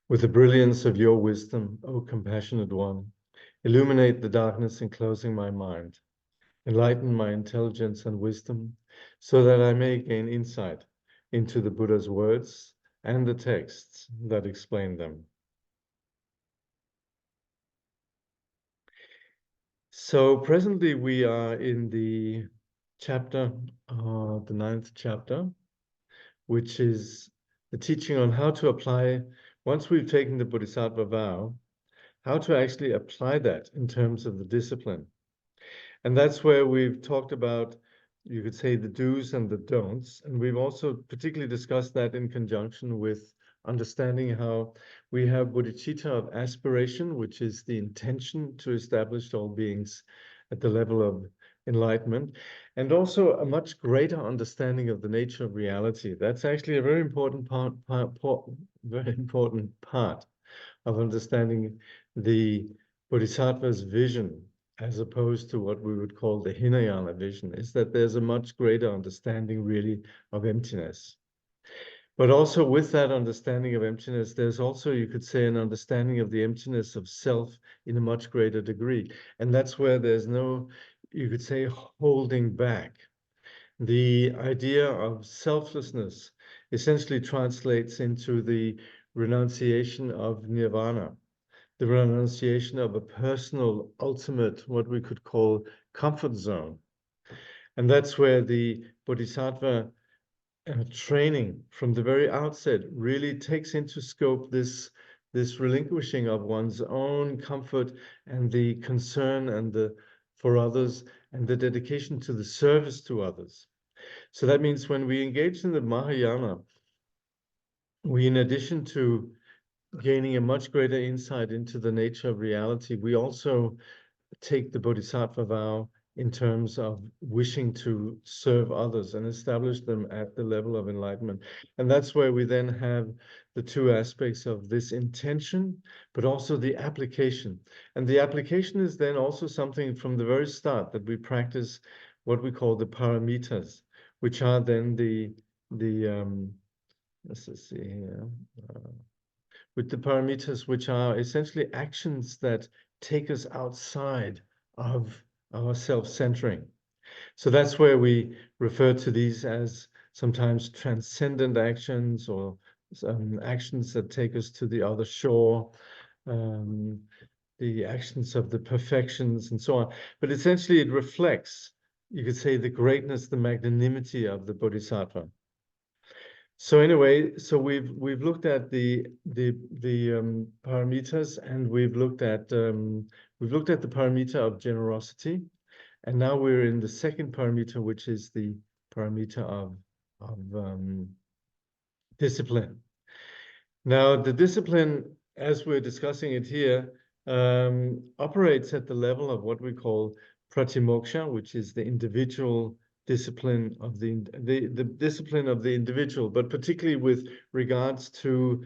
With the brilliance of your wisdom, O compassionate one, illuminate the darkness enclosing my mind. Enlighten my intelligence and wisdom so that I may gain insight into the Buddha's words and the texts that explain them. So presently we are in the chapter, the 9th chapter, which is the teaching on how to apply, once we've taken the Bodhisattva vow, how to actually apply that in terms of the discipline. And that's where we've talked about, you could say, the do's and the don'ts. And we've also particularly discussed that in conjunction with understanding how we have bodhicitta of aspiration, which is the intention to establish all beings at the level of enlightenment, and also a much greater understanding of the nature of reality. That's actually a very important part of understanding the Bodhisattva's vision, as opposed to what we would call the Hinayana vision, is that there's a much greater understanding really of emptiness. But also with that understanding of emptiness, there's also, you could say, an understanding of the emptiness of self in a much greater degree. And that's where there's no, you could say, holding back. The idea of selflessness essentially translates into the renunciation of nirvana, the renunciation of a personal, ultimate, what we could call comfort zone. And that's where the Bodhisattva training from the very outset really takes into scope this relinquishing of one's own comfort and the concern and for others and the dedication to the service to others. So that means when we engage in the Mahayana, we, in addition to gaining a much greater insight into the nature of reality, we also take the Bodhisattva vow in terms of wishing to serve others and establish them at the level of enlightenment. And that's where we then have the two aspects of this intention, but also the application. And the application is then also something from the very start that we practice what we call the paramitas, which are then let's see here, with the paramitas, which are essentially actions that take us outside of our self-centering. So that's where we refer to these as sometimes transcendent actions or actions that take us to the other shore, the actions of the perfections and so on. But essentially it reflects, you could say, the greatness, the magnanimity of the Bodhisattva. So anyway, so we've looked at the paramitas, and we've looked at the paramita of generosity, and now we're in the second paramita, which is the paramita of discipline. Now, the discipline, as we're discussing it here, operates at the level of what we call pratimoksha, which is the individual discipline of the discipline of the individual, but particularly with regards to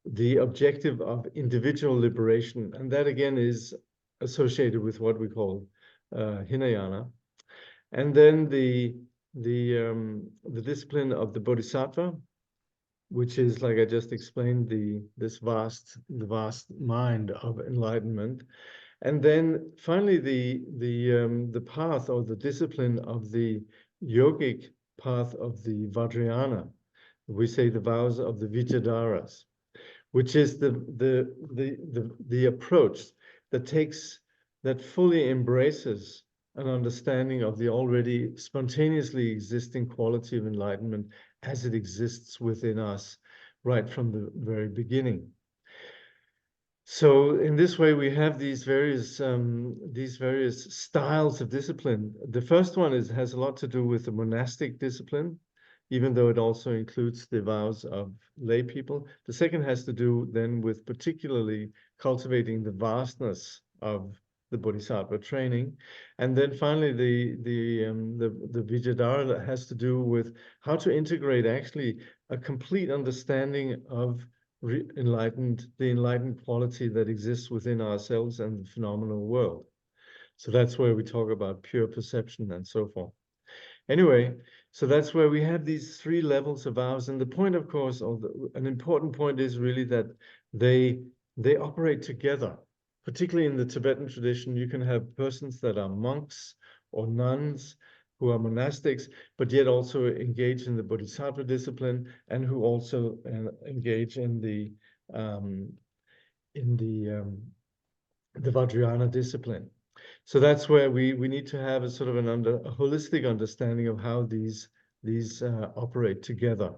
the objective of individual liberation. And that again is associated with what we call Hinayana. And then the discipline of the Bodhisattva, which is, like I just explained, the vast mind of enlightenment. And then finally, the path or the discipline of the yogic path of the Vajrayana. We say the vows of the Vidyadharas, which is the approach that fully embraces an understanding of the already spontaneously existing quality of enlightenment as it exists within us right from the very beginning. So in this way, we have these various styles of discipline. The first one has a lot to do with the monastic discipline, even though it also includes the vows of lay people. The second has to do then with particularly cultivating the vastness of the Bodhisattva training. And then finally, the Vidyadhara that has to do with how to integrate actually a complete understanding of the enlightened quality that exists within ourselves and the phenomenal world. So that's where we talk about pure perception and so forth. Anyway, So that's where we have these three levels of vows. And the point, of course, an important point is really that they operate together. Particularly in the Tibetan tradition, you can have persons that are monks or nuns who are monastics, but yet also engage in the Bodhisattva discipline and who also engage in the Vajrayana discipline. So that's where we need to have a sort of a holistic understanding of how these operate together.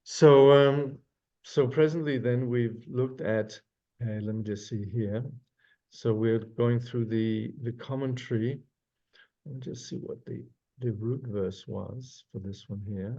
So so presently then we've looked at, let me just see here. So we're going through the commentary. Let me just see what the root verse was for this one here.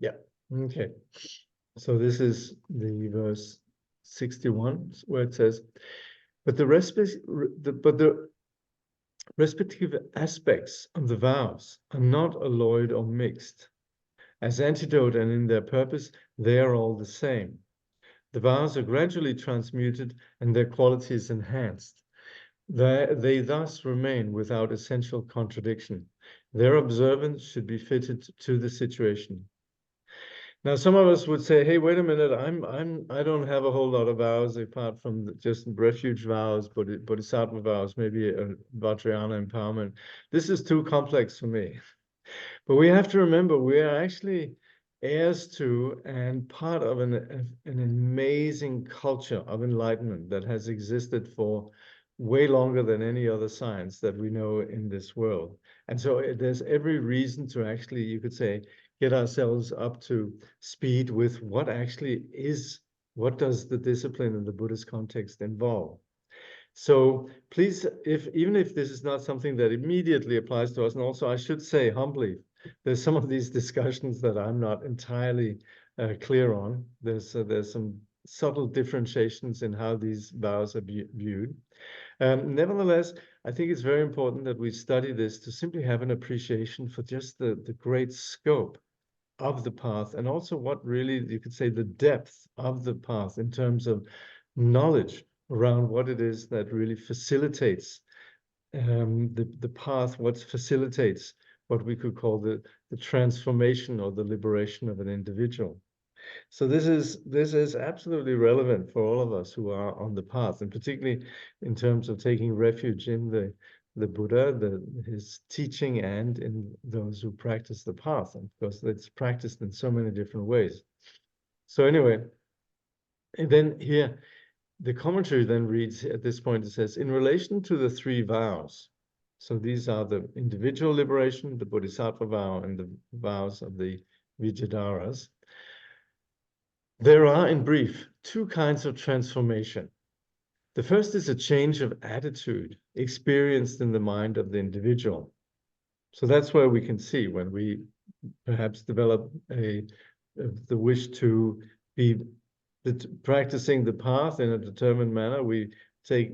Yeah, okay. So this is the verse 61 where it says, but the respective aspects of the vows are not alloyed or mixed. As antidote and in their purpose, they are all the same. The vows are gradually transmuted and their qualities enhanced. They thus remain without essential contradiction. Their observance should be fitted to the situation. Now, some of us would say, "Hey, wait a minute! I don't have a whole lot of vows apart from just refuge vows, bodhisattva vows, maybe a Vajrayana empowerment. This is too complex for me." But we have to remember we are actually heirs to and part of an amazing culture of enlightenment that has existed for way longer than any other science that we know in this world. And so there's every reason to actually, you could say, get ourselves up to speed with what actually is, what does the discipline in the Buddhist context involve? So please, even if this is not something that immediately applies to us, and also I should say humbly, there's some of these discussions that I'm not entirely clear on. There's some subtle differentiations in how these vows are viewed. Nevertheless, I think it's very important that we study this to simply have an appreciation for just the great scope of the path, and also what really, you could say, the depth of the path in terms of knowledge around what it is that really facilitates the path, what facilitates what we could call the transformation or the liberation of an individual. So this is absolutely relevant for all of us who are on the path, and particularly in terms of taking refuge in the Buddha, his teaching, and in those who practice the path. And of course, it's practiced in so many different ways. So anyway, and then here, the commentary then reads at this point, it says, in relation to the three vows, so these are the individual liberation, the Bodhisattva vow, and the vows of the Vidyadharas. There are, in brief, two kinds of transformation. The first is a change of attitude experienced in the mind of the individual. So that's where we can see when we perhaps develop the wish to be practicing the path in a determined manner. We take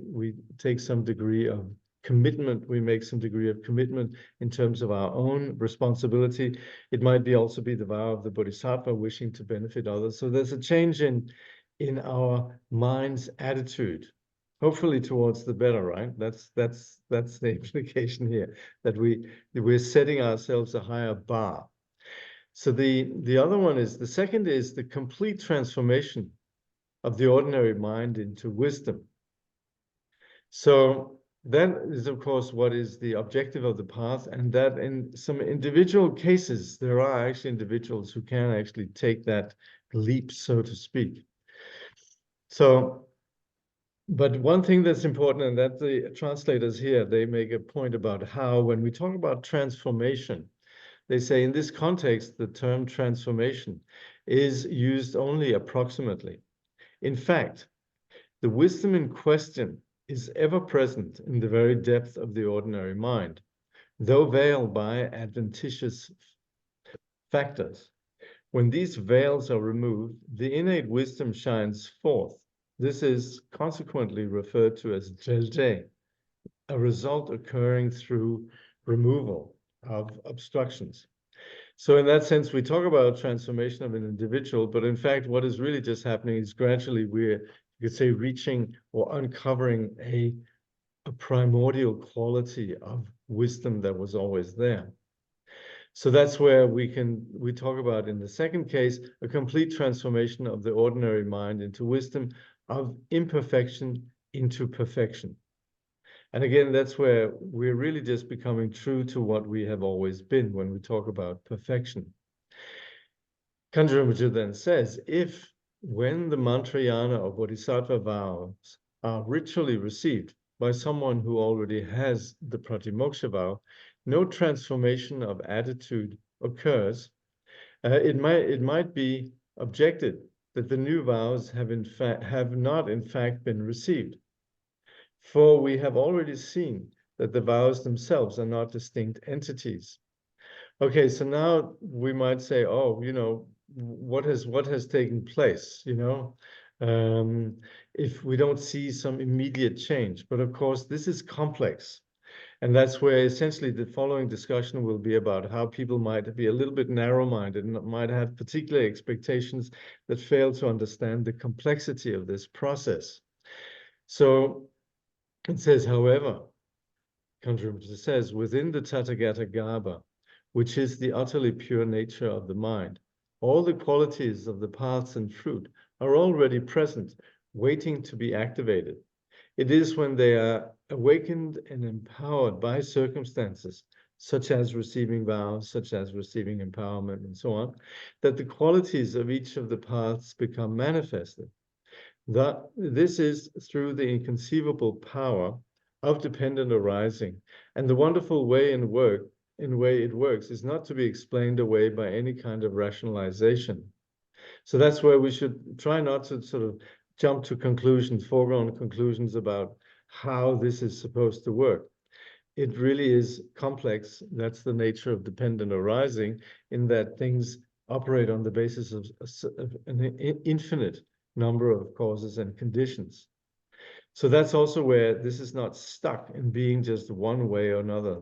some degree of commitment. We make some degree of commitment in terms of our own responsibility. It might also be the vow of the Bodhisattva, wishing to benefit others. So there's a change in our mind's attitude, hopefully towards the better, right? That's the implication here, that we're setting ourselves a higher bar. So the other one is, the second is the complete transformation of the ordinary mind into wisdom. So that is, of course, what is the objective of the path, and that in some individual cases, there are actually individuals who can actually take that leap, so to speak. So, but one thing that's important, and that the translators here, they make a point about how, when we talk about transformation, they say in this context, the term transformation is used only approximately. In fact, the wisdom in question is ever present in the very depth of the ordinary mind, though veiled by adventitious factors. When these veils are removed, the innate wisdom shines forth. This is consequently referred to as Jigme, a result occurring through removal of obstructions. So in that sense, we talk about transformation of an individual, but in fact, what is really just happening is gradually we're, you could say, reaching or uncovering a primordial quality of wisdom that was always there. So that's where we talk about, in the second case, a complete transformation of the ordinary mind into wisdom, of imperfection into perfection. And again, that's where we're really just becoming true to what we have always been when we talk about perfection. Kangyur Rinpoche then says, if when the mantrayana or bodhisattva vows are ritually received by someone who already has the pratimoksha vow, no transformation of attitude occurs. It might be objected that the new vows have not in fact been received. For we have already seen that the vows themselves are not distinct entities. Okay, so now we might say, oh, what has taken place, if we don't see some immediate change. But of course, this is complex. And that's where essentially the following discussion will be about how people might be a little bit narrow-minded and might have particular expectations that fail to understand the complexity of this process. So it says, however, Kangyur Rinpoche says, within the Tathagata Garbha, which is the utterly pure nature of the mind, all the qualities of the paths and fruit are already present, waiting to be activated. It is when they are awakened and empowered by circumstances, such as receiving vows, such as receiving empowerment, and so on, that the qualities of each of the paths become manifested. This is through the inconceivable power of dependent arising, and the wonderful way it works is not to be explained away by any kind of rationalization. So that's where we should try not to sort of jump to conclusions, foregone conclusions about how this is supposed to work. It really is complex. That's the nature of dependent arising, in that things operate on the basis of an infinite number of causes and conditions. So that's also where this is not stuck in being just one way or another.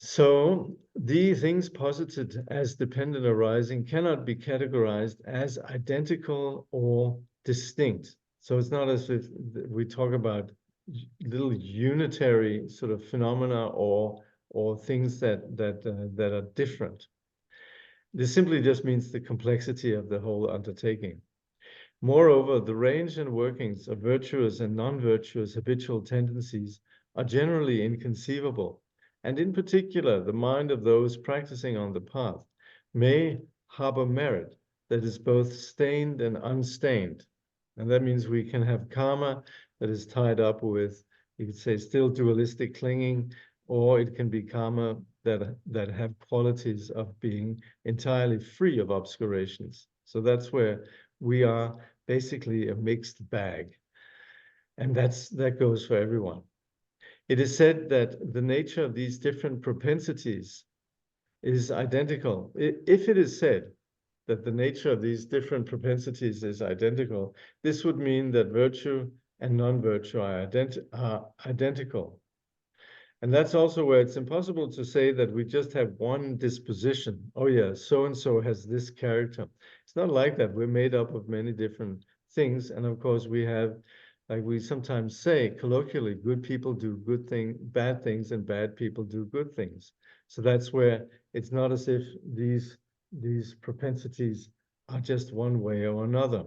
So the things posited as dependent arising cannot be categorized as identical or distinct. So it's not as if we talk about little unitary sort of phenomena or things that are different. This simply just means the complexity of the whole undertaking. Moreover, the range and workings of virtuous and non-virtuous habitual tendencies are generally inconceivable, and in particular, the mind of those practicing on the path may harbor merit that is both stained and unstained. And that means we can have karma that is tied up with, you could say, still dualistic clinging, or it can be karma that have qualities of being entirely free of obscurations. So that's where we are basically a mixed bag. And that goes for everyone. It is said that the nature of these different propensities is identical. If it is said that the nature of these different propensities is identical, this would mean that virtue and non-virtue are identical. And that's also where it's impossible to say that we just have one disposition. Oh yeah, so-and-so has this character. It's not like that. We're made up of many different things. And of course we have, like we sometimes say colloquially, good people do bad things, and bad people do good things. So that's where it's not as if these propensities are just one way or another.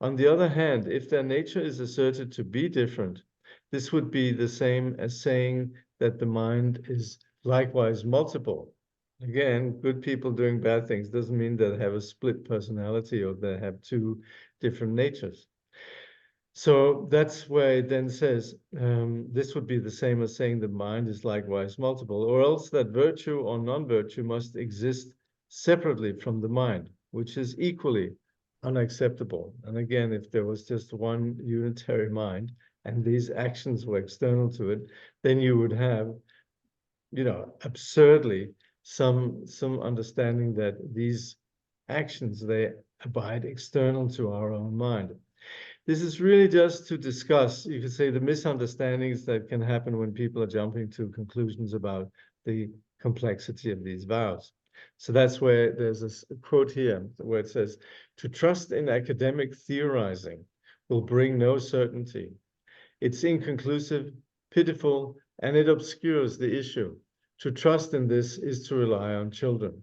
On the other hand, if their nature is asserted to be different, this would be the same as saying that the mind is likewise multiple. Again, good people doing bad things doesn't mean they have a split personality or they have two different natures. So that's where it then says, this would be the same as saying the mind is likewise multiple, or else that virtue or non-virtue must exist separately from the mind, which is equally unacceptable. And again, if there was just one unitary mind and these actions were external to it, then you would have, absurdly some understanding that these actions, they abide external to our own mind. This is really just to discuss, you could say, the misunderstandings that can happen when people are jumping to conclusions about the complexity of these vows. So that's where there's a quote here where it says, "To trust in academic theorizing will bring no certainty. It's inconclusive, pitiful, and it obscures the issue. To trust in this is to rely on children."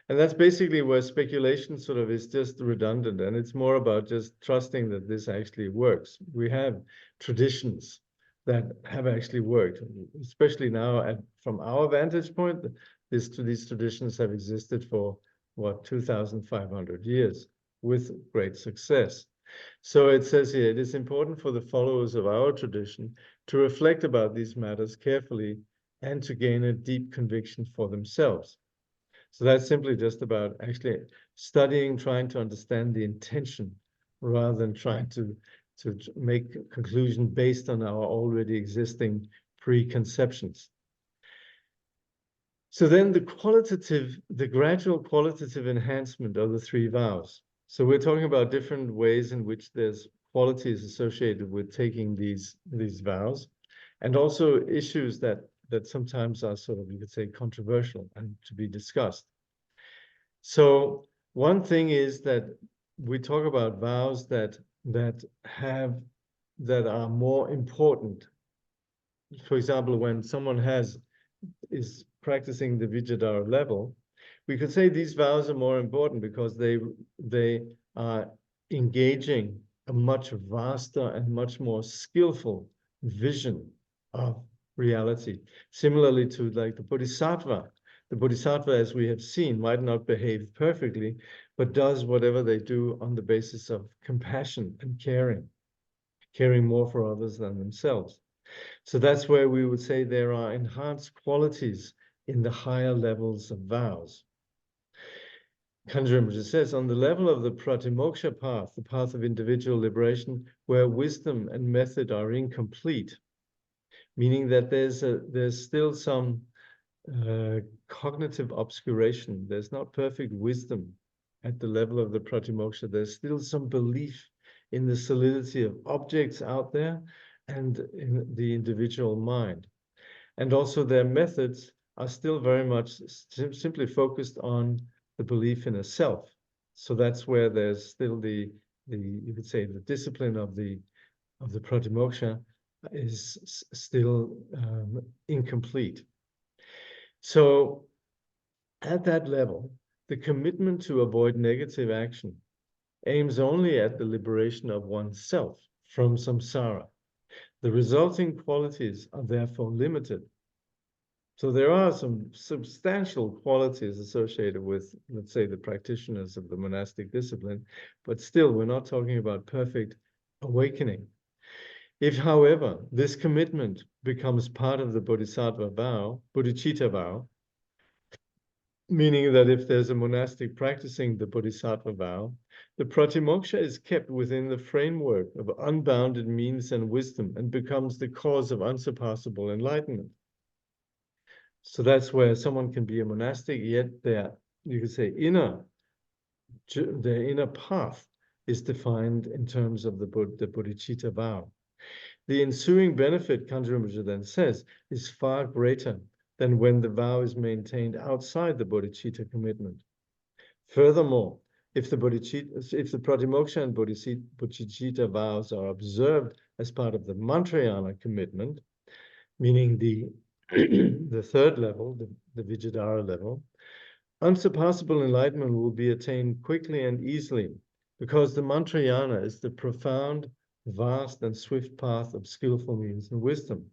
And that's basically where speculation sort of is just redundant, and it's more about just trusting that this actually works. We have traditions that have actually worked, especially now from our vantage point. These traditions have existed for, what, 2,500 years with great success. So it says here, it is important for the followers of our tradition to reflect about these matters carefully and to gain a deep conviction for themselves. So that's simply just about actually studying, trying to understand the intention rather than trying to make a conclusion based on our already existing preconceptions. So then the gradual qualitative enhancement of the three vows. So we're talking about different ways in which there's qualities associated with taking these vows, and also issues that sometimes are sort of, you could say, controversial and to be discussed. So one thing is that we talk about vows that are more important. For example, when someone is practicing the Vijayadhara level, we could say these vows are more important because they are engaging a much vaster and much more skillful vision of reality. Similarly to like the Bodhisattva. The Bodhisattva, as we have seen, might not behave perfectly, but does whatever they do on the basis of compassion and caring more for others than themselves. So that's where we would say there are enhanced qualities in the higher levels of vows. Kangyur Rinpoche says, on the level of the pratimoksha path, the path of individual liberation, where wisdom and method are incomplete, meaning that there's still some cognitive obscuration. There's not perfect wisdom at the level of the pratimoksha. There's still some belief in the solidity of objects out there and in the individual mind. And also their methods are still very much simply focused on the belief in a self. So that's where there's still the you could say the discipline of the pratimoksha is still incomplete. So at that level, the commitment to avoid negative action aims only at the liberation of oneself from samsara. The resulting qualities are therefore limited. So there are some substantial qualities associated with, let's say, the practitioners of the monastic discipline, but still we're not talking about perfect awakening. If, however, this commitment becomes part of the bodhisattva vow, bodhicitta vow, meaning that if there's a monastic practicing the bodhisattva vow, the pratimoksha is kept within the framework of unbounded means and wisdom and becomes the cause of unsurpassable enlightenment. So that's where someone can be a monastic, yet their, you could say, their inner path is defined in terms of the bodhicitta vow. The ensuing benefit, Kangyur Rinpoche then says, is far greater than when the vow is maintained outside the bodhicitta commitment. Furthermore, if the pratimoksha and bodhicitta vows are observed as part of the mantrayana commitment, meaning the third level, the Vijayadhara level, unsurpassable enlightenment will be attained quickly and easily, because the mantrayana is the profound, vast, and swift path of skillful means and wisdom.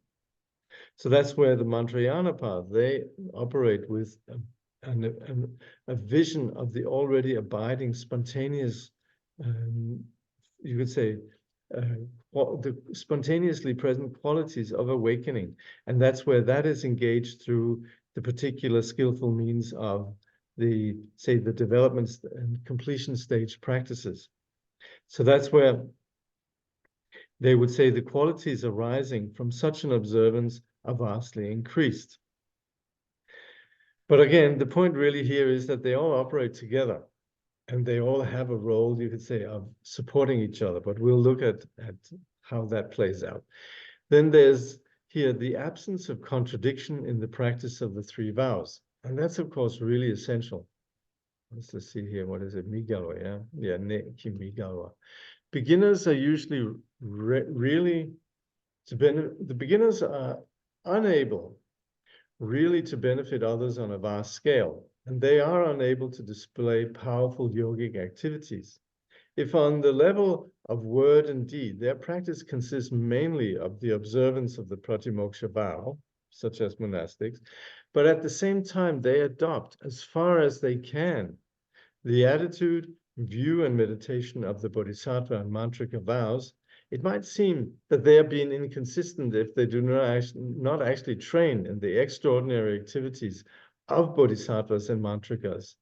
So that's where the mantrayana path, they operate with a vision of the already abiding, spontaneous, you could say, the spontaneously present qualities of awakening. And that's where that is engaged through the particular skillful means of the, say, the development and completion stage practices. So that's where they would say the qualities arising from such an observance are vastly increased. But again, the point really here is that they all operate together and they all have a role, you could say, of supporting each other. But we'll look at how that plays out. Then there's here the absence of contradiction in the practice of the three vows. And that's, of course, really essential. Let's see here. What is it? Migalwa, yeah? Yeah, Neki Migalwa. Beginners are usually really the beginners are unable really to benefit others on a vast scale, and they are unable to display powerful yogic activities. If on the level of word and deed, their practice consists mainly of the observance of the pratimoksha vow, such as monastics, but at the same time, they adopt, as far as they can, the attitude, view, and meditation of the bodhisattva and mantrika vows, it might seem that they are being inconsistent if they do not actually train in the extraordinary activities of bodhisattvas and mantrikas.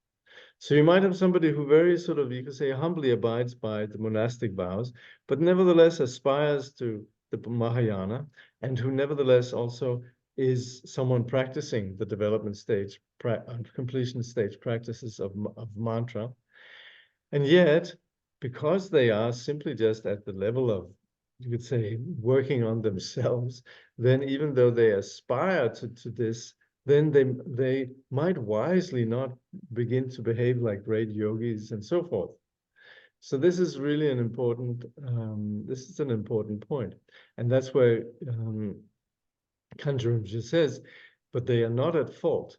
So you might have somebody who very sort of, you could say, humbly abides by the monastic vows, but nevertheless aspires to the Mahayana, and who nevertheless also is someone practicing the development stage, completion stage practices of mantra. And yet, because they are simply just at the level of, you could say, working on themselves, then even though they aspire to this, then they might wisely not begin to behave like great yogis and so forth. So this is really an important point. And that's where Kangyur Rinpoche says, but they are not at fault.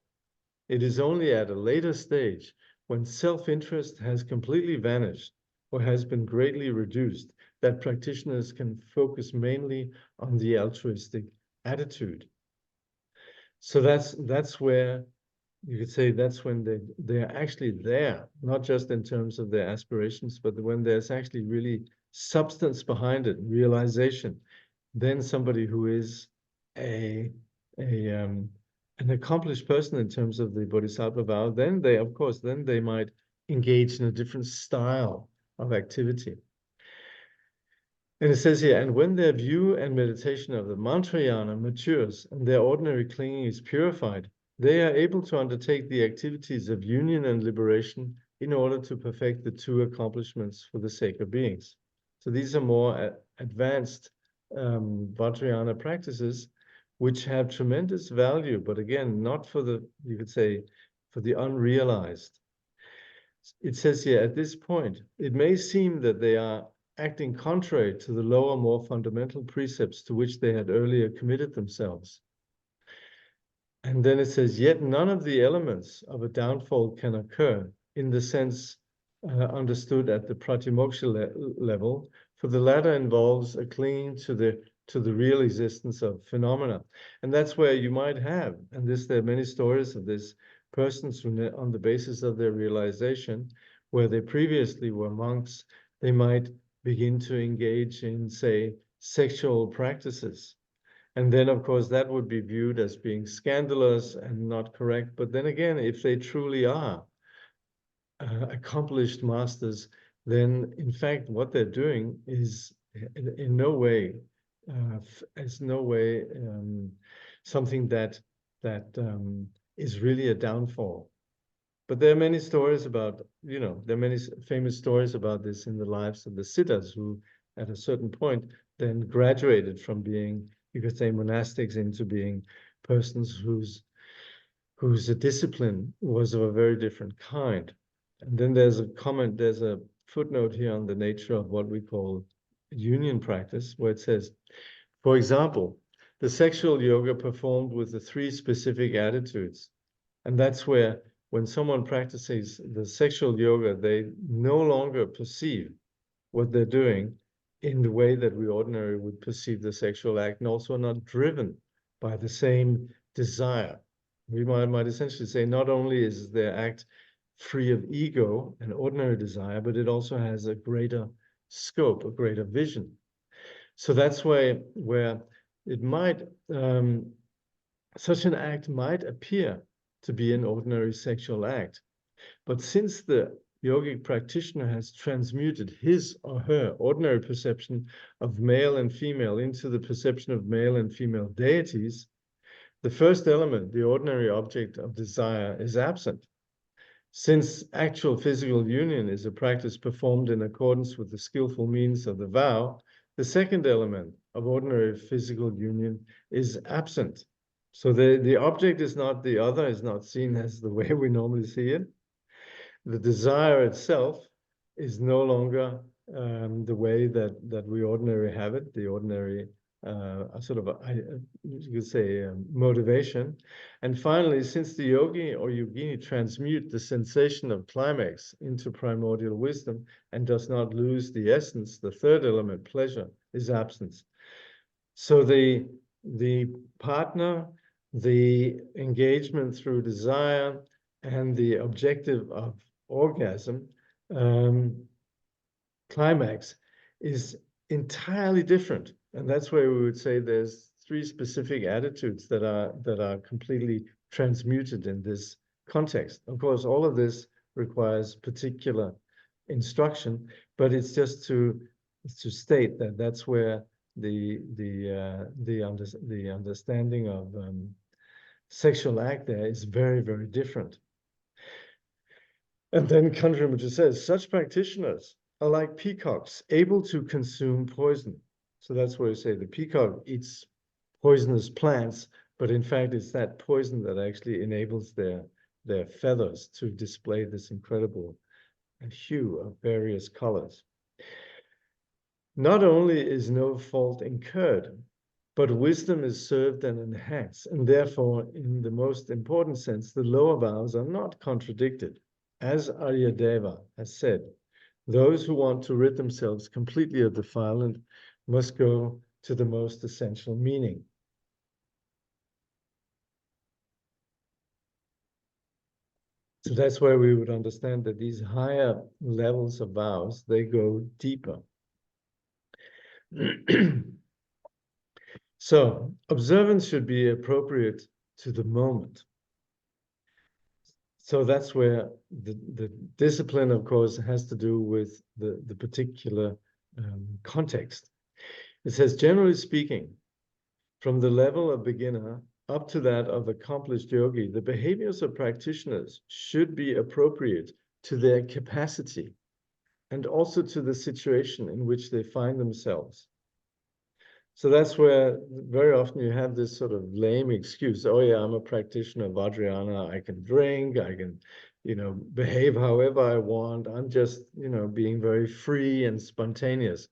It is only at a later stage, when self-interest has completely vanished or has been greatly reduced, that practitioners can focus mainly on the altruistic attitude. So that's where you could say that's when they're actually there, not just in terms of their aspirations, but when there's actually really substance behind it, realization. Then somebody who is an accomplished person in terms of the bodhisattva vow, then they might engage in a different style of activity. And it says here, and when their view and meditation of the mantrayana matures and their ordinary clinging is purified, they are able to undertake the activities of union and liberation in order to perfect the two accomplishments for the sake of beings. So these are more advanced Vajrayana practices, which have tremendous value, but again, not for the, you could say, for the unrealized. It says here, at this point, it may seem that they are acting contrary to the lower, more fundamental precepts to which they had earlier committed themselves. And then it says, yet none of the elements of a downfall can occur in the sense understood at the pratimoksha level, for the latter involves a clinging to the real existence of phenomena. And that's where you might have, and there are many stories of this, persons who, on the basis of their realization, where they previously were monks, they might begin to engage in, say, sexual practices. And then, of course, that would be viewed as being scandalous and not correct. But then again, if they truly are accomplished masters, then in fact, what they're doing is in no way, something that is really a downfall. But there are many stories about, there are many famous stories about this in the lives of the siddhas who, at a certain point, then graduated from being, you could say, monastics into being persons whose discipline was of a very different kind. And then there's a footnote here on the nature of what we call union practice, where it says, for example, the sexual yoga performed with the three specific attitudes. And that's where, when someone practices the sexual yoga, they no longer perceive what they're doing in the way that we ordinarily would perceive the sexual act, and also are not driven by the same desire. We might essentially say not only is their act free of ego and ordinary desire, but it also has a greater scope, a greater vision. So that's where it might, such an act might appear to be an ordinary sexual act. But since the yogic practitioner has transmuted his or her ordinary perception of male and female into the perception of male and female deities, The first element, the ordinary object of desire, is absent. Since actual physical union is a practice performed in accordance with the skillful means of the vow, the second element of ordinary physical union is absent. So the object is not, the other is not seen as the way we normally see it. The desire itself is no longer the way that we ordinarily have it, the ordinary sort of, you could say, motivation. And finally, since the yogi or yogini transmute the sensation of climax into primordial wisdom and does not lose the essence, the third element, pleasure, is absence. So the partner, the engagement through desire, and the objective of orgasm, climax, is entirely different. And that's where we would say there's three specific attitudes that are completely transmuted in this context. Of course, all of this requires particular instruction, but it's just to state that that's where the understanding of sexual act there is very, very different. And then Kangyur Rinpoche says, such practitioners are like peacocks, able to consume poison. So that's where you say the peacock eats poisonous plants, but in fact, it's that poison that actually enables their feathers to display this incredible hue of various colors. Not only is no fault incurred, but wisdom is served and enhanced, and therefore, in the most important sense, the lower vows are not contradicted. As Aryadeva has said, those who want to rid themselves completely of defilement must go to the most essential meaning. So that's where we would understand that these higher levels of vows, they go deeper. So observance should be appropriate to the moment. So that's where the discipline, of course, has to do with the particular context. It says, generally speaking, from the level of beginner up to that of accomplished yogi, the behaviors of practitioners should be appropriate to their capacity and also to the situation in which they find themselves. So that's where very often you have this sort of lame excuse. Oh yeah, I'm a practitioner of Vajrayana. I can drink, I can, behave however I want. I'm just, being very free and spontaneous.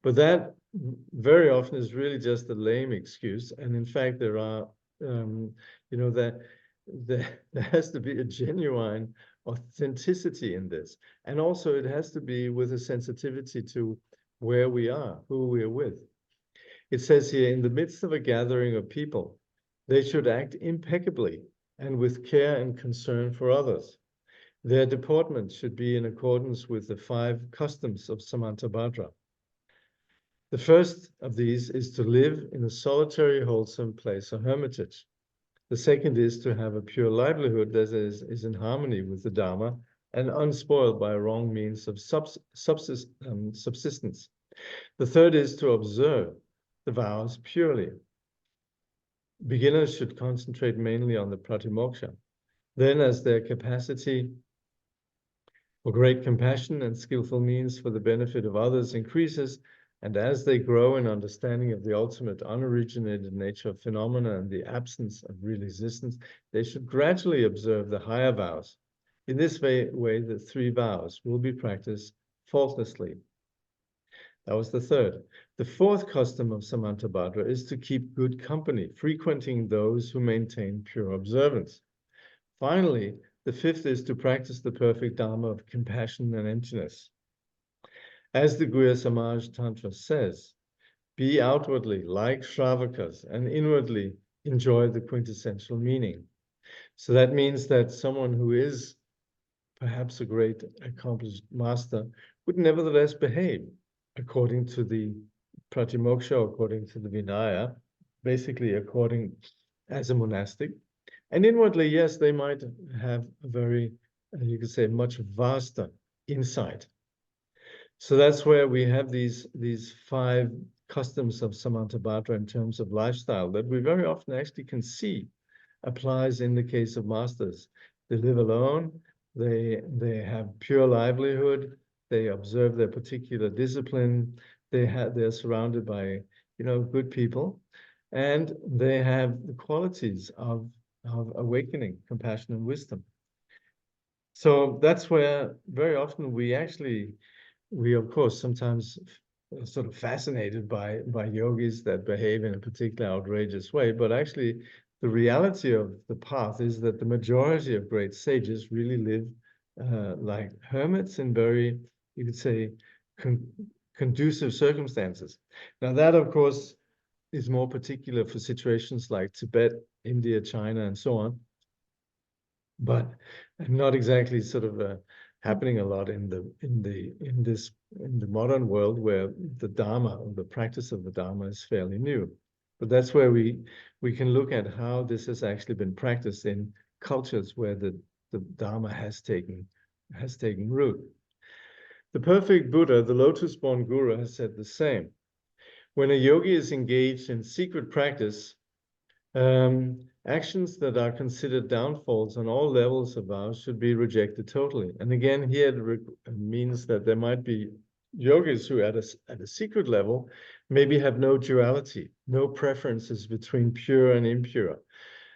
But that very often is really just a lame excuse. And in fact, there are, there has to be a genuine authenticity in this. And also it has to be with a sensitivity to where we are, who we are with. It says here, in the midst of a gathering of people, they should act impeccably and with care and concern for others. Their deportment should be in accordance with the 5 customs of Samantabhadra. The first of these is to live in a solitary, wholesome place or hermitage. The second is to have a pure livelihood that is in harmony with the Dharma and unspoiled by wrong means of subsistence. The third is to observe the vows purely. Beginners should concentrate mainly on the pratimoksha. Then, as their capacity for great compassion and skillful means for the benefit of others increases, and as they grow in understanding of the ultimate unoriginated nature of phenomena and the absence of real existence, they should gradually observe the higher vows. In this way, the 3 vows will be practiced faultlessly. That was the third. The fourth custom of Samantabhadra is to keep good company, frequenting those who maintain pure observance. Finally, the fifth is to practice the perfect Dharma of compassion and emptiness. As the Guhya Samaj Tantra says, be outwardly like Shravakas and inwardly enjoy the quintessential meaning. So that means that someone who is perhaps a great accomplished master would nevertheless behave according to the pratimoksha, according to the Vinaya, basically according as a monastic. And inwardly, yes, they might have a very, you could say, much vaster insight. So that's where we have these 5 customs of Samantabhadra in terms of lifestyle that we very often actually can see applies in the case of masters. They live alone, they have pure livelihood, they observe their particular discipline, they're surrounded by good people, and they have the qualities of awakening, compassion, and wisdom. So that's where very often we of course sometimes sort of fascinated by yogis that behave in a particular outrageous way, but actually the reality of the path is that the majority of great sages really live like hermits in very, you could say, conducive circumstances. Now that, of course, is more particular for situations like Tibet, India, China, and so on, but not exactly sort of happening a lot in the modern world where the Dharma, or the practice of the Dharma, is fairly new. But that's where we can look at how this has actually been practiced in cultures where the Dharma has taken root. The perfect Buddha, the lotus-born Guru, has said the same. When a yogi is engaged in secret practice, actions that are considered downfalls on all levels of vows should be rejected totally. And again, here it means that there might be yogis who at a secret level maybe have no duality, no preferences between pure and impure,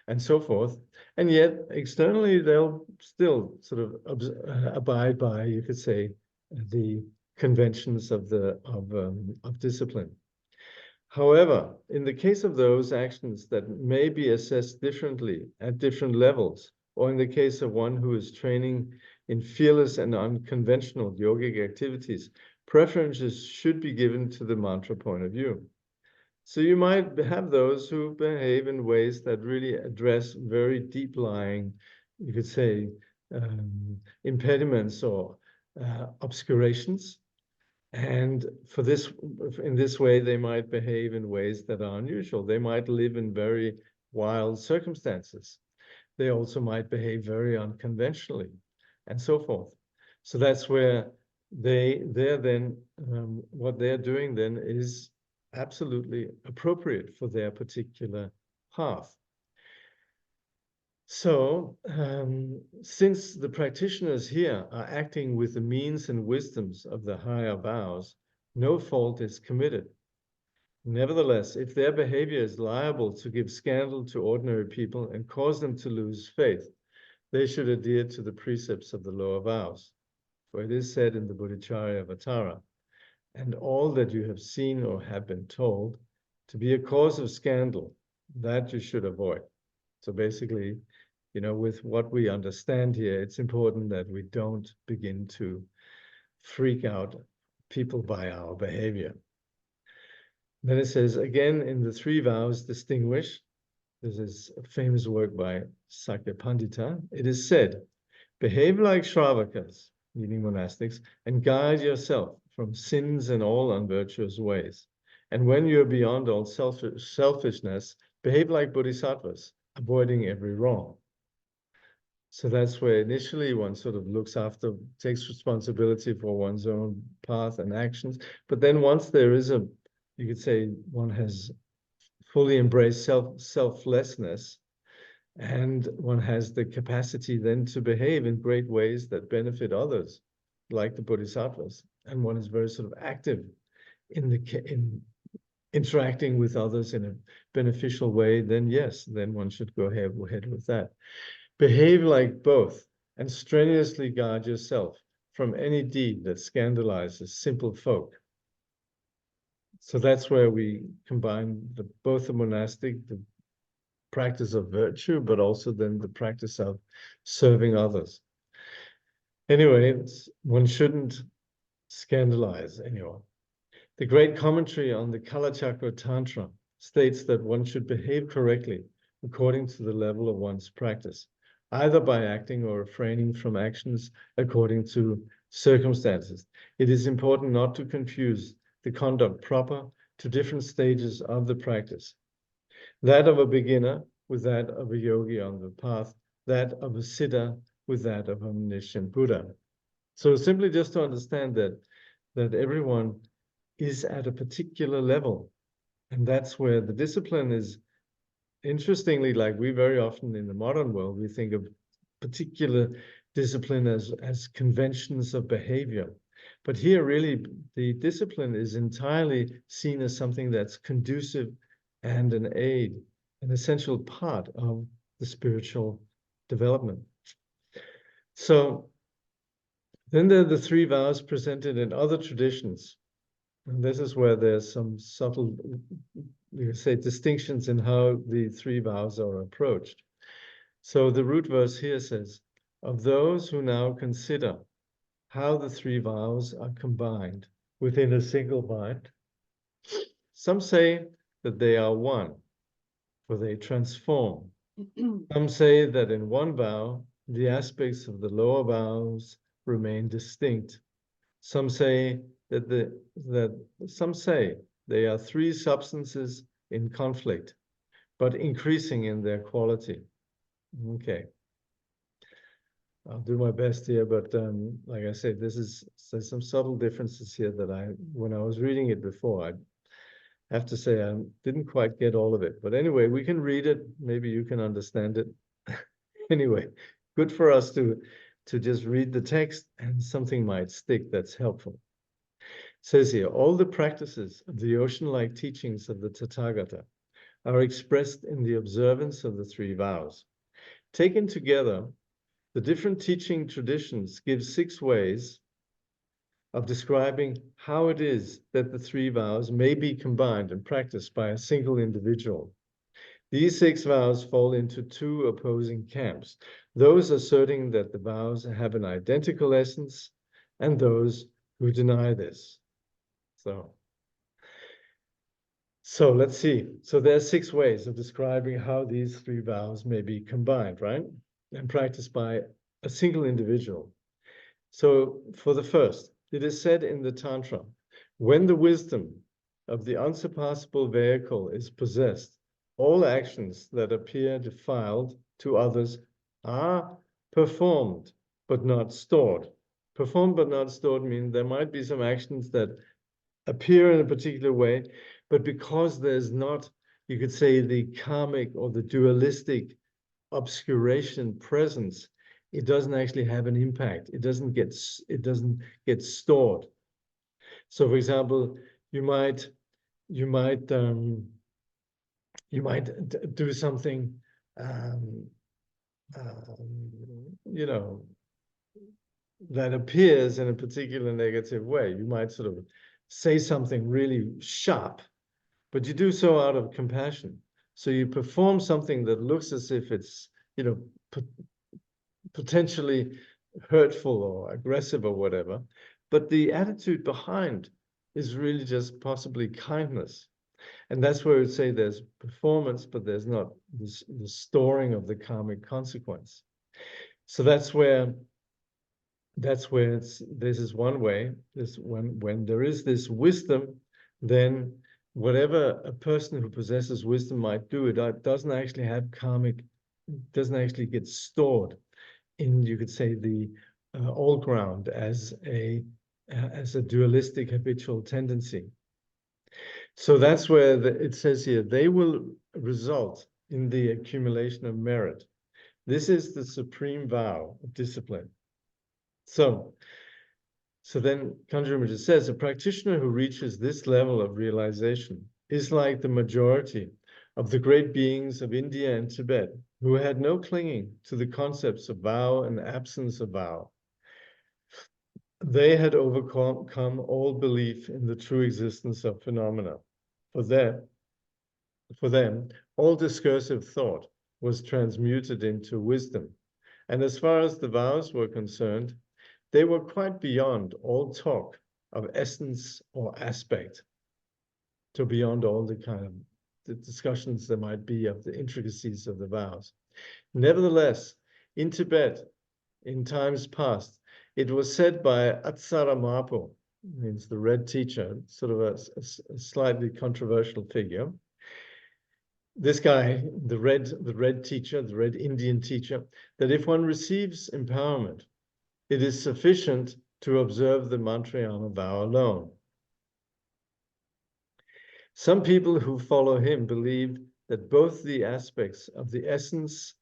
and so forth. And yet externally, they'll still sort of abide by, you could say, the conventions of discipline. However, in the case of those actions that may be assessed differently at different levels, or in the case of one who is training in fearless and unconventional yogic activities, preferences should be given to the mantra point of view. So you might have those who behave in ways that really address very deep-lying, you could say, impediments or obscurations. And in this way, they might behave in ways that are unusual. They might live in very wild circumstances. They also might behave very unconventionally, and so forth. So that's where what they're doing then is absolutely appropriate for their particular path. So, since the practitioners here are acting with the means and wisdoms of the higher vows, no fault is committed. Nevertheless, if their behavior is liable to give scandal to ordinary people and cause them to lose faith, they should adhere to the precepts of the lower vows. For it is said in the Bodhicharya Vatara, and all that you have seen or have been told to be a cause of scandal, that you should avoid. So basically, with what we understand here, it's important that we don't begin to freak out people by our behavior. Then it says, again, in the three vows distinguish, this is a famous work by Sakya Pandita, it is said, behave like Shravakas, meaning monastics, and guide yourself from sins and all unvirtuous ways. And when you're beyond all selfishness, behave like bodhisattvas, avoiding every wrong. So that's where initially one sort of takes responsibility for one's own path and actions. But then once there is you could say one has fully embraced selflessness, and one has the capacity then to behave in great ways that benefit others, like the bodhisattvas. And one is very sort of active in interacting with others in a beneficial way, then yes, then one should go ahead with that. Behave like both and strenuously guard yourself from any deed that scandalizes simple folk. So that's where we combine both the monastic, the practice of virtue, but also then the practice of serving others. Anyway, one shouldn't scandalize anyone. The great commentary on the Kalachakra Tantra states that one should behave correctly according to the level of one's practice, either by acting or refraining from actions according to circumstances. It is important not to confuse the conduct proper to different stages of the practice. That of a beginner with that of a yogi on the path, that of a siddha with that of omniscient Buddha. So simply just to understand that everyone is at a particular level. And that's where the discipline is, interestingly, like we very often in the modern world, we think of particular discipline as conventions of behavior. But here, really, the discipline is entirely seen as something that's conducive and an aid, an essential part of the spiritual development. So then there are the 3 vows presented in other traditions. And this is where there's some subtle, you say, distinctions in how the 3 vows are approached. So the root verse here says, of those who now consider how the 3 vows are combined within a single mind, some say that they are one, for they transform. Some say that in one vow, the aspects of the lower vows remain distinct. Some say some say they are 3 substances in conflict, but increasing in their quality. Okay. I'll do my best here, but like I said, there's some subtle differences here that when I was reading it before, I have to say I didn't quite get all of it. But anyway, we can read it. Maybe you can understand it. Anyway, good for us to just read the text, and something might stick that's helpful. It says here, all the practices of the ocean-like teachings of the Tathagata are expressed in the observance of the 3 vows. Taken together, the different teaching traditions give 6 ways of describing how it is that the 3 vows may be combined and practiced by a single individual. These 6 vows fall into 2 opposing camps, those asserting that the vows have an identical essence and those who deny this. So let's see. So there are 6 ways of describing how these 3 vows may be combined, right? And practiced by a single individual. So for the first, it is said in the Tantra, when the wisdom of the unsurpassable vehicle is possessed, all actions that appear defiled to others are performed, but not stored. Performed but not stored means there might be some actions that appear in a particular way, but because there's not, you could say, the karmic or the dualistic obscuration presence, it doesn't actually have an impact. It doesn't get stored. So, for example, you might do something, you know, that appears in a particular negative way. You might sort of say something really sharp, but you do so out of compassion. So you perform something that looks as if it's, you know, potentially hurtful or aggressive or whatever, but the attitude behind is really just possibly kindness. And that's where we'd say there's performance, but there's not the storing of the karmic consequence. So that's where this is one way. When there is this wisdom, then whatever a person who possesses wisdom might do, it doesn't actually have karmic, doesn't actually get stored in, you could say, the all ground as a dualistic habitual tendency. So that's where it says here, they will result in the accumulation of merit. This is the supreme vow of discipline. So then Kangyur Rinpoche says, a practitioner who reaches this level of realization is like the majority of the great beings of India and Tibet, who had no clinging to the concepts of vow and absence of vow. They had overcome all belief in the true existence of phenomena. For them, all discursive thought was transmuted into wisdom. And as far as the vows were concerned, they were quite beyond all talk of essence or aspect, to beyond all the kind of the discussions there might be of the intricacies of the vows. Nevertheless, in Tibet, in times past, it was said by Atsara Mapo, means the red teacher, sort of a slightly controversial figure. This guy, the red teacher, the red Indian teacher, that if one receives empowerment, it is sufficient to observe the Mantrayana vow alone. Some people who follow him believe that both the aspects of the essence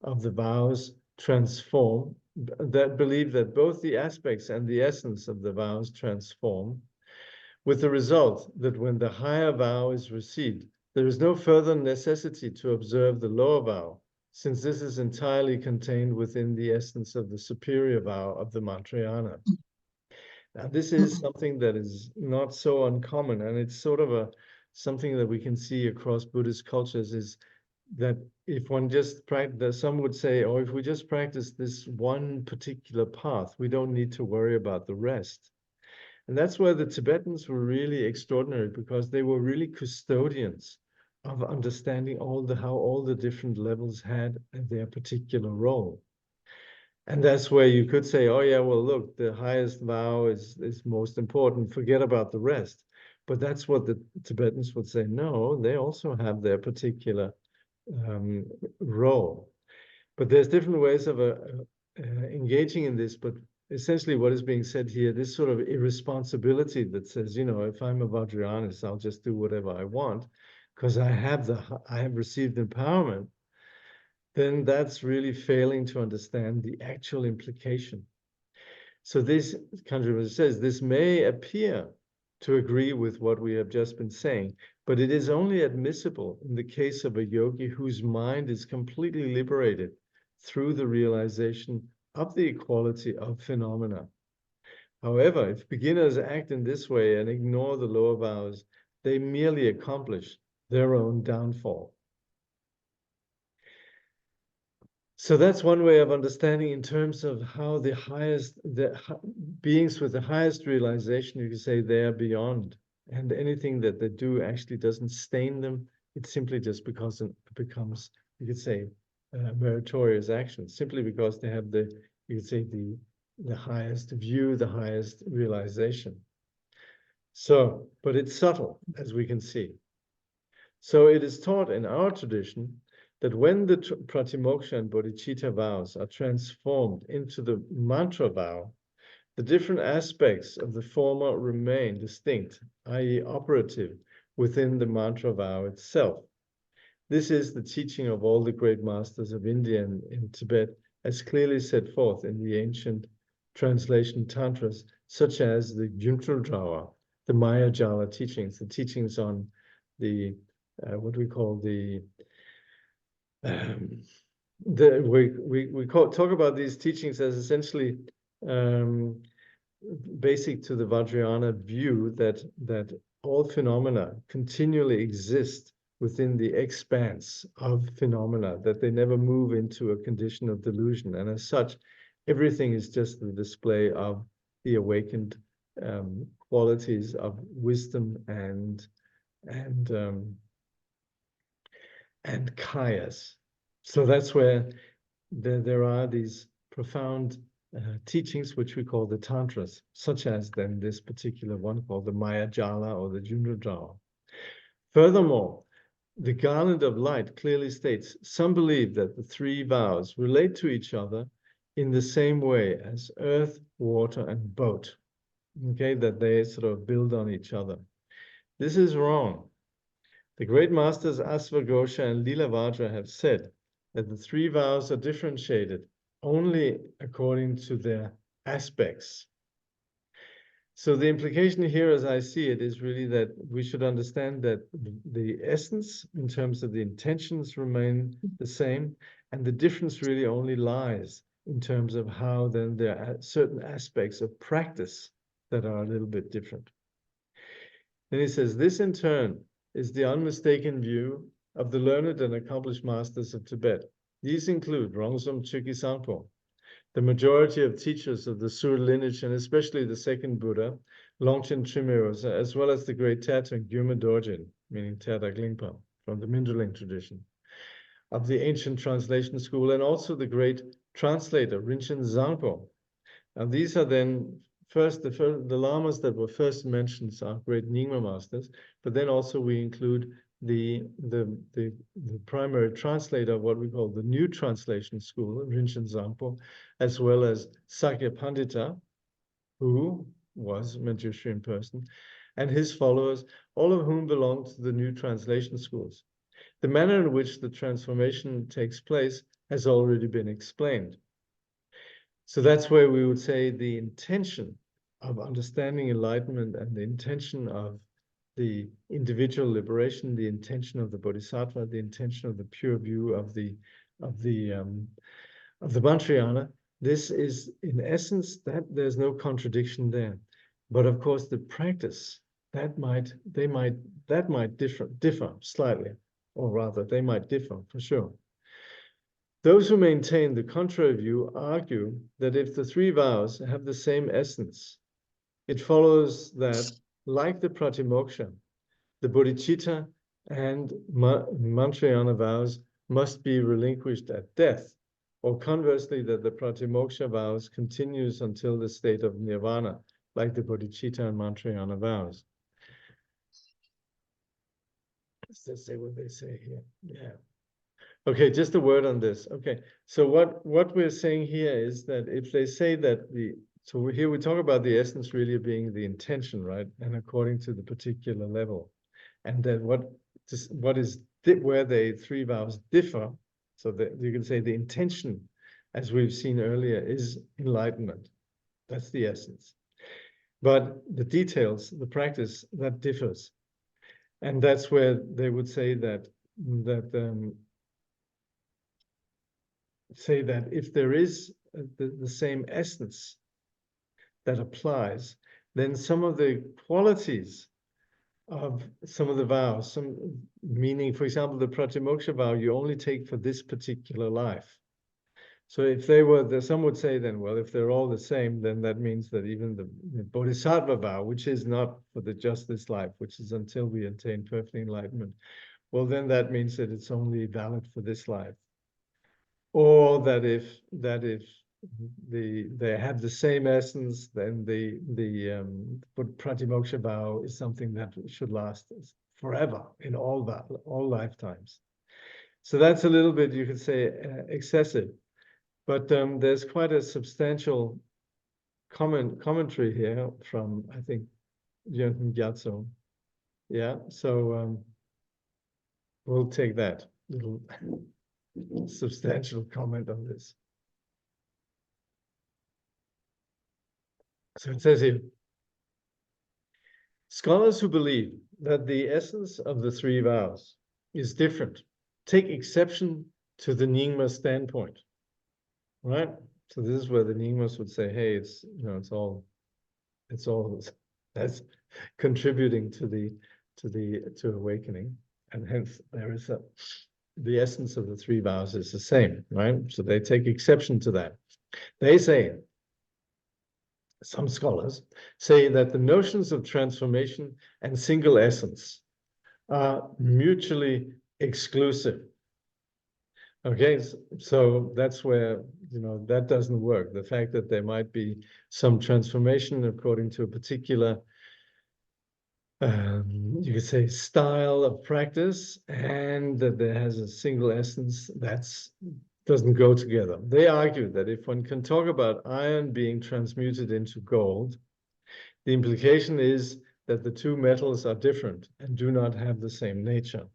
of the vows transform, that believe that both the aspects and the essence of the vows transform, with the result that when the higher vow is received, there is no further necessity to observe the lower vow, since this is entirely contained within the essence of the superior vow of the Mantrayana. Now, this is something that is not so uncommon, and it's sort of something that we can see across Buddhist cultures, is that if one just practice, some would say, oh, if we just practice this one particular path, we don't need to worry about the rest. And that's where the Tibetans were really extraordinary, because they were really custodians of understanding how all the different levels had their particular role. And that's where you could say, oh yeah, well, look, the highest vow is most important, forget about the rest. But that's what the Tibetans would say, no, they also have their particular role. But there's different ways of engaging in this, but essentially what is being said here, this sort of irresponsibility that says, you know, if I'm a Vajrayanist, I'll just do whatever I want because I have received empowerment, then that's really failing to understand the actual implication. So this, Kangyur Rinpoche says, this may appear to agree with what we have just been saying, but it is only admissible in the case of a yogi whose mind is completely liberated through the realization of the equality of phenomena. However, if beginners act in this way and ignore the lower vows, they merely accomplish their own downfall. So that's one way of understanding in terms of how the beings with the highest realization, you could say, they are beyond. And anything that they do actually doesn't stain them. It's simply just because it becomes, you could say, meritorious action, simply because they have you could say, the highest view, the highest realization. So, but it's subtle, as we can see. So it is taught in our tradition that when the Pratimoksha and Bodhicitta vows are transformed into the mantra vow, the different aspects of the former remain distinct, i.e. operative, within the mantra vow itself. This is the teaching of all the great masters of India and in Tibet, as clearly set forth in the ancient translation tantras, such as the Juntraldrawa, the Maya Jala teachings, the teachings on the what we call we talk about these teachings as essentially basic to the Vajrayana view that all phenomena continually exist within the expanse of phenomena, that they never move into a condition of delusion, and as such, everything is just the display of the awakened qualities of wisdom and kayas. So that's where there are these profound teachings, which we call the tantras, such as then this particular one called the Maya Jala or the Jundrajala. Furthermore, the garland of light clearly states, some believe that the three vows relate to each other in the same way as earth, water, and boat. Okay, that they sort of build on each other. This is wrong. The great masters Asvaghosha and Lilavajra have said that the three vows are differentiated only according to their aspects. So the implication here, as I see it, is really that we should understand that the essence in terms of the intentions remain the same, and the difference really only lies in terms of how then there are certain aspects of practice that are a little bit different. Then he says, this in turn is the unmistaken view of the learned and accomplished masters of Tibet. These include Rongzom Chökyi Sangpo, the majority of teachers of the Sur lineage, and especially the second Buddha, Longchen Trime, as well as the great Tertön Gyurme Dorjin, meaning Terdak Lingpa, from the Minderling tradition, of the ancient translation school, and also the great translator, Rinchen Zangpo. Now these are then the lamas that were first mentioned are great Nyingma masters, but then also we include the primary translator of what we call the new translation school, Rinchen Zangpo, as well as Sakya Pandita, who was a Manjushri in person, and his followers, all of whom belong to the new translation schools. The manner in which the transformation takes place has already been explained. So that's where we would say the intention of understanding enlightenment and the intention of the individual liberation, the intention of the bodhisattva, the intention of the pure view of the Mantrayana. This is, in essence, that there's no contradiction there. But of course, the practice that might differ slightly, or rather, they might differ for sure. Those who maintain the contrary view argue that if the three vows have the same essence, it follows that, like the Pratimoksha, the bodhicitta and Mantrayana vows must be relinquished at death, or conversely, that the Pratimoksha vows continues until the state of nirvana, like the bodhicitta and Mantrayana vows. Let's say what they say here. Yeah. Okay, just a word on this. Okay, so what we're saying here is that if they say that so here we talk about the essence really being the intention, right? And according to the particular level. And then where the three vows differ, so that you can say the intention, as we've seen earlier, is enlightenment. That's the essence. But the details, the practice, that differs. And that's where they would say that if there is the same essence that applies, then some of the qualities of some of the vows, meaning, for example, the Pratimoksha vow, you only take for this particular life. So if they were, some would say then, well, if they're all the same, then that means that even the Bodhisattva vow, which is not for just this life, which is until we attain perfect enlightenment, well, then that means that it's only valid for this life. Or that if they have the same essence, then the Pratimoksha vow is something that should last forever in all lifetimes. So that's a little bit, you could say, excessive. But there's quite a substantial commentary here from, I think, Jürgen Gyatso. Yeah, so we'll take that little substantial comment on this. So it says here, scholars who believe that the essence of the three vows is different take exception to the Nyingma standpoint, right? So this is where the Nyingmas would say, hey, it's all that's contributing to awakening, and hence there is the essence of the three vows is the same, right? So they take exception to that. They say, some scholars say that the notions of transformation and single essence are mutually exclusive. Okay, so that's where, that doesn't work. The fact that there might be some transformation according to a particular, you could say, style of practice, and that there has a single essence, doesn't go together. They argue that if one can talk about iron being transmuted into gold, the implication is that the two metals are different and do not have the same nature.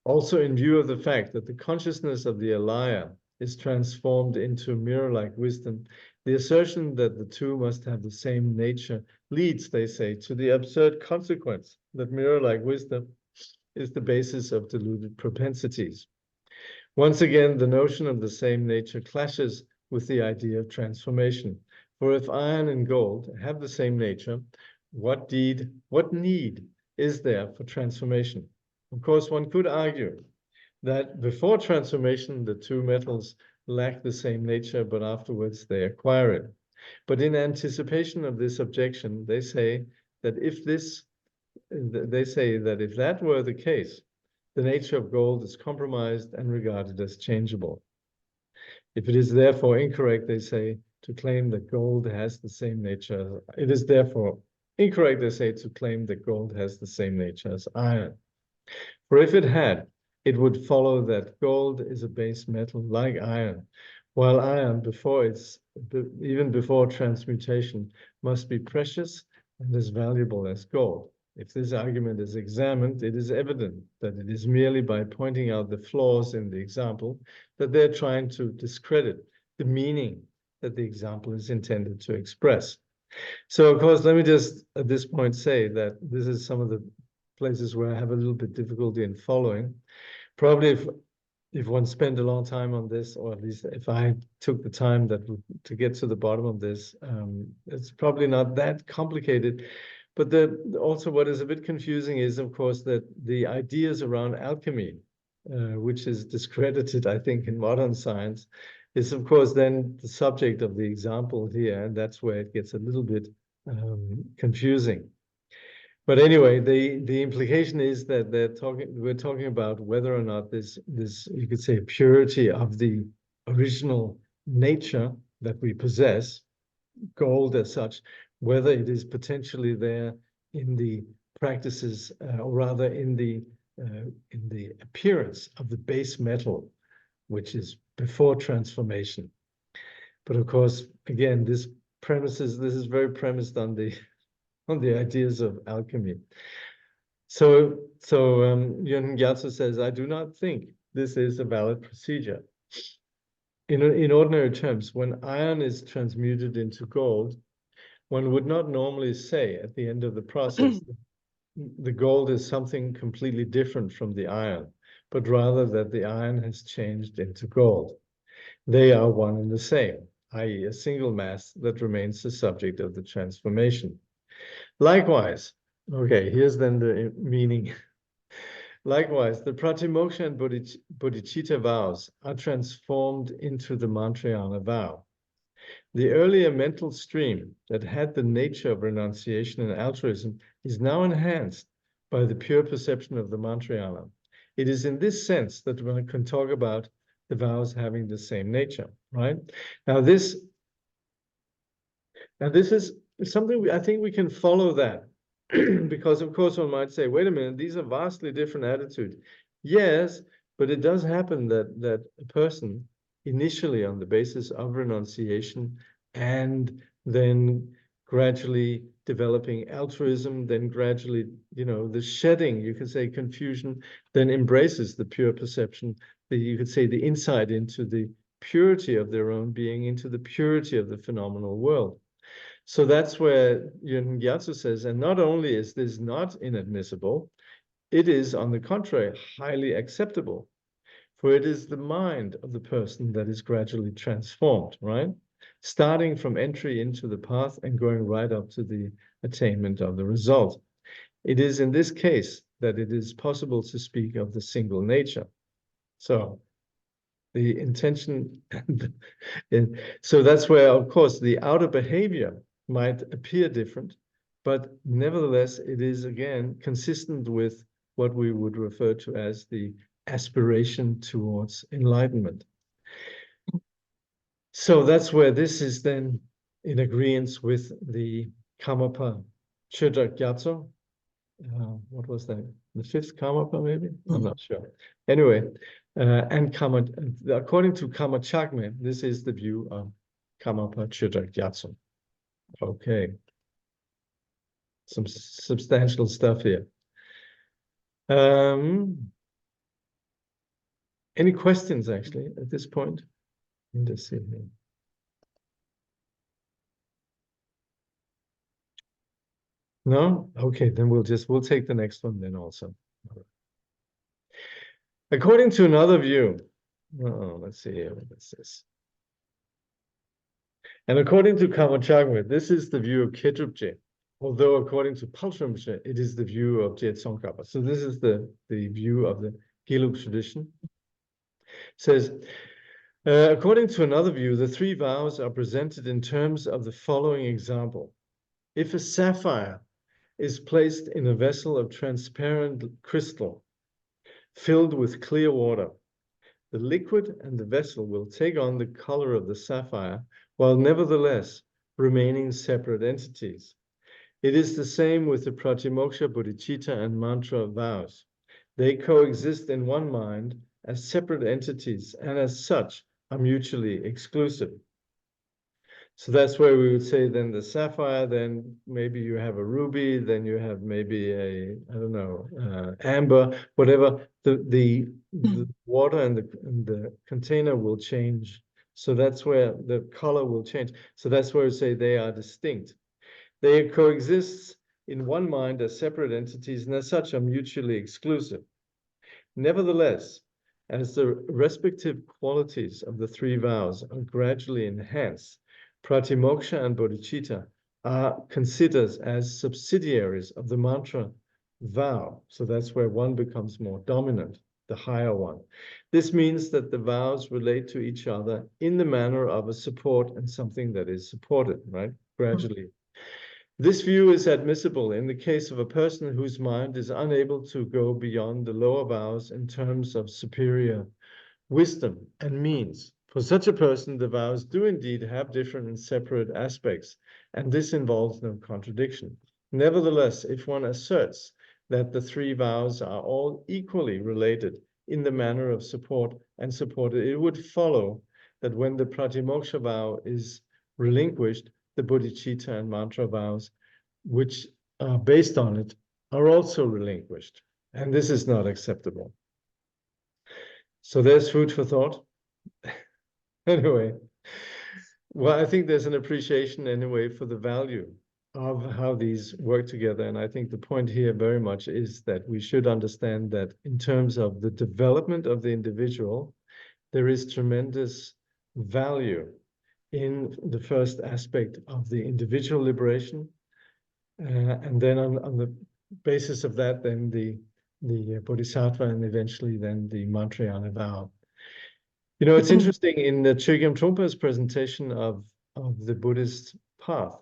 Also, in view of the fact that the consciousness of the alaya is transformed into mirror-like wisdom, the assertion that the two must have the same nature leads, they say, to the absurd consequence that mirror-like wisdom is the basis of deluded propensities. Once again, the notion of the same nature clashes with the idea of transformation. For if iron and gold have the same nature, what need is there for transformation? Of course, one could argue that before transformation, the two metals lack the same nature, but afterwards they acquire it. But in anticipation of this objection, they say that if that were the case, the nature of gold is compromised and regarded as changeable. It is therefore incorrect, they say, to claim that gold has the same nature. It is therefore incorrect, they say, to claim that gold has the same nature as iron. For if it had, it would follow that gold is a base metal like iron, while iron, even before transmutation, must be precious and as valuable as gold. If this argument is examined, it is evident that it is merely by pointing out the flaws in the example that they're trying to discredit the meaning that the example is intended to express. So, of course, let me just at this point say that this is some of the places where I have a little bit difficulty in following. Probably if one spent a long time on this, or at least if I took the time to get to the bottom of this, it's probably not that complicated. But also what is a bit confusing is, of course, that the ideas around alchemy, which is discredited, I think, in modern science, is, of course, then the subject of the example here, and that's where it gets a little bit confusing. But anyway, the implication is that we're talking about whether or not this you could say purity of the original nature that we possess, gold as such, whether it is potentially there in the practices, or rather in the appearance of the base metal, which is before transformation. But of course, again, this is very premised on the ideas of alchemy. So Yun Gyatso says, I do not think this is a valid procedure. In ordinary terms, when iron is transmuted into gold, one would not normally say at the end of the process, the gold is something completely different from the iron, but rather that the iron has changed into gold. They are one and the same, i.e. a single mass that remains the subject of the transformation. Likewise, okay, here's then the meaning. Likewise, the Pratimoksha and Bodhicitta vows are transformed into the Mantrayana vow. The earlier mental stream that had the nature of renunciation and altruism is now enhanced by the pure perception of the Mantrayana. It is in this sense that one can talk about the vows having the same nature, right? Now this is something I think we can follow that, because of course one might say, wait a minute, these are vastly different attitudes. Yes, but it does happen that a person initially on the basis of renunciation and then gradually developing altruism, then gradually, the shedding, you could say confusion, then embraces the pure perception, you could say the insight into the purity of their own being, into the purity of the phenomenal world. So that's where Yun Gyatso says, and not only is this not inadmissible, it is, on the contrary, highly acceptable, for it is the mind of the person that is gradually transformed, right? Starting from entry into the path and going right up to the attainment of the result. It is in this case that it is possible to speak of the single nature. So the intention, so that's where, of course, the outer behavior might appear different, but nevertheless, it is again consistent with what we would refer to as the aspiration towards enlightenment. So that's where this is then in agreement with the Karmapa Chödrök Gyatso. What was that? The fifth Karmapa, maybe? I'm not sure. Anyway, and according to Karma Chakme, this is the view of Karmapa Chödrök Gyatso. Okay. Some substantial stuff here. Any questions actually at this point? Let me just see here. No? Okay, then we'll take the next one then also. According to another view, let's see here, what is this? And according to Karma Chakme, this is the view of Kedrupje, although according to Paltramje, it is the view of Je Tsongkhapa. So this is the view of the Gelug tradition. It says, according to another view, the three vows are presented in terms of the following example. If a sapphire is placed in a vessel of transparent crystal filled with clear water, the liquid and the vessel will take on the color of the sapphire, while nevertheless remaining separate entities. It is the same with the Pratimoksha, Bodhicitta, and Mantra vows. They coexist in one mind as separate entities, and as such are mutually exclusive. So that's where we would say then the sapphire, then maybe you have a ruby, then you have maybe a, I don't know, amber, whatever. The water and the container will change. So that's where the color will change. So that's where we say they are distinct. They coexist in one mind as separate entities and as such are mutually exclusive. Nevertheless, as the respective qualities of the three vows are gradually enhanced, pratimoksha and bodhicitta are considered as subsidiaries of the mantra vow. So that's where one becomes more dominant, the higher one. This means that the vows relate to each other in the manner of a support and something that is supported, right? Gradually. This view is admissible in the case of a person whose mind is unable to go beyond the lower vows in terms of superior wisdom and means. For such a person, the vows do indeed have different and separate aspects, and this involves no contradiction. Nevertheless, if one asserts that the three vows are all equally related in the manner of support and supported, it would follow that when the pratimoksha vow is relinquished, the bodhicitta and mantra vows, which are based on it, are also relinquished. And this is not acceptable. So there's food for thought. Anyway, well, I think there's an appreciation anyway for the value of how these work together. And I think the point here very much is that we should understand that in terms of the development of the individual, there is tremendous value in the first aspect of the individual liberation. And then on the basis of that, then the bodhisattva and eventually then the mantrayana vow. You know, it's interesting in the Chögyam Trungpa's presentation of the Buddhist path.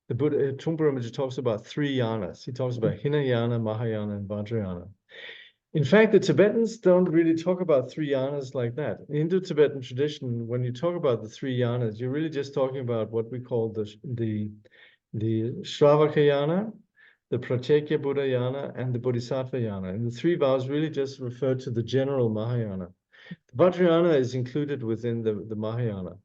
The Buddha Trungpa Rinpoche talks about three yanas. He talks about Hinayana, Mahayana, and Vajrayana. In fact, the Tibetans don't really talk about three yanas like that. In Indo-Tibetan tradition, when you talk about the three yanas, you're really just talking about what we call the Shravaka yana, the Pratyekya Buddha yana, and the Bodhisattva yana. And the three vows really just refer to the general Mahayana. The Vajrayana is included within the Mahayana.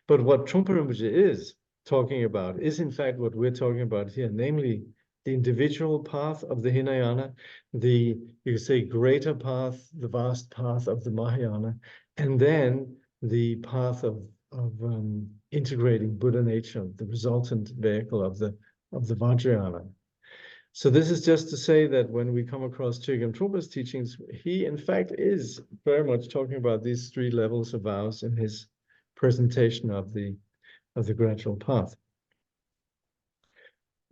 But what Trungpa Rinpoche is talking about is in fact what we're talking about here, namely the individual path of the Hinayana, you could say greater path, the vast path of the Mahayana, and then the path of integrating Buddha nature, the resultant vehicle of the Vajrayana. So this is just to say that when we come across Chögyam Trungpa's teachings, he in fact is very much talking about these three levels of vows in his presentation of the gradual path.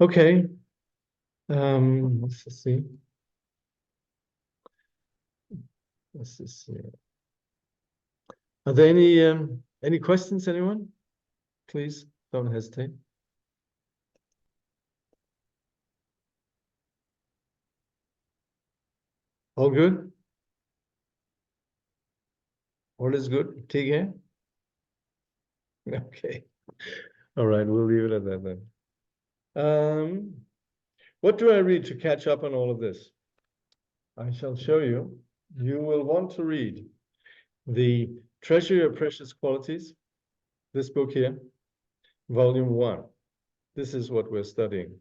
Okay, let's see. Let's just see. Are there any questions, anyone? Please don't hesitate. All good? All is good? Tige? Okay. All right, we'll leave it at that then. What do I read to catch up on all of this? I shall show you. You will want to read the Treasury of Precious Qualities, this book here, Volume 1. This is what we're studying.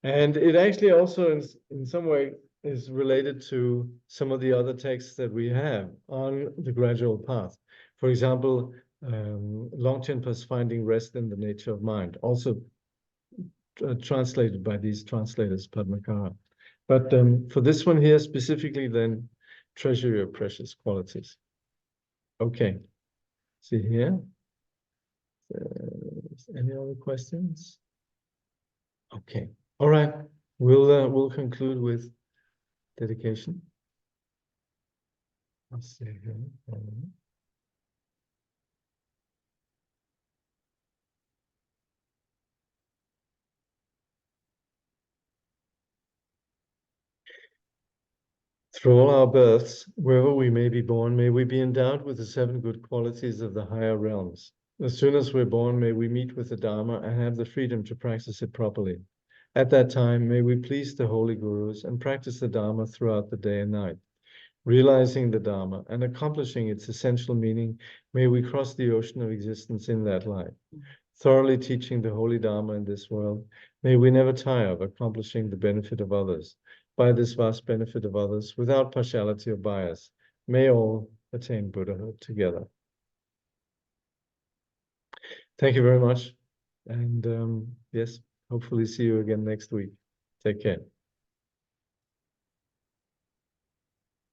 And it actually also, in some way, is related to some of the other texts that we have on the gradual path. For example, Longchenpa's Finding Rest in the Nature of Mind, also translated by these translators, Padmakara. But for this one here specifically, then, Treasury of Precious Qualities. Okay, see here. Any other questions? Okay, all right. We'll conclude with dedication. Let's see here. Through all our births, wherever we may be born, may we be endowed with the 7 good qualities of the higher realms. As soon as we're born, may we meet with the Dharma and have the freedom to practice it properly. At that time, may we please the holy gurus and practice the Dharma throughout the day and night. realizing the Dharma and accomplishing its essential meaning, may we cross the ocean of existence in that life. Thoroughly teaching the holy Dharma in this world, may we never tire of accomplishing the benefit of others. By this vast benefit of others, without partiality or bias, may all attain Buddhahood together. Thank you very much. And yes, hopefully see you again next week. Take care.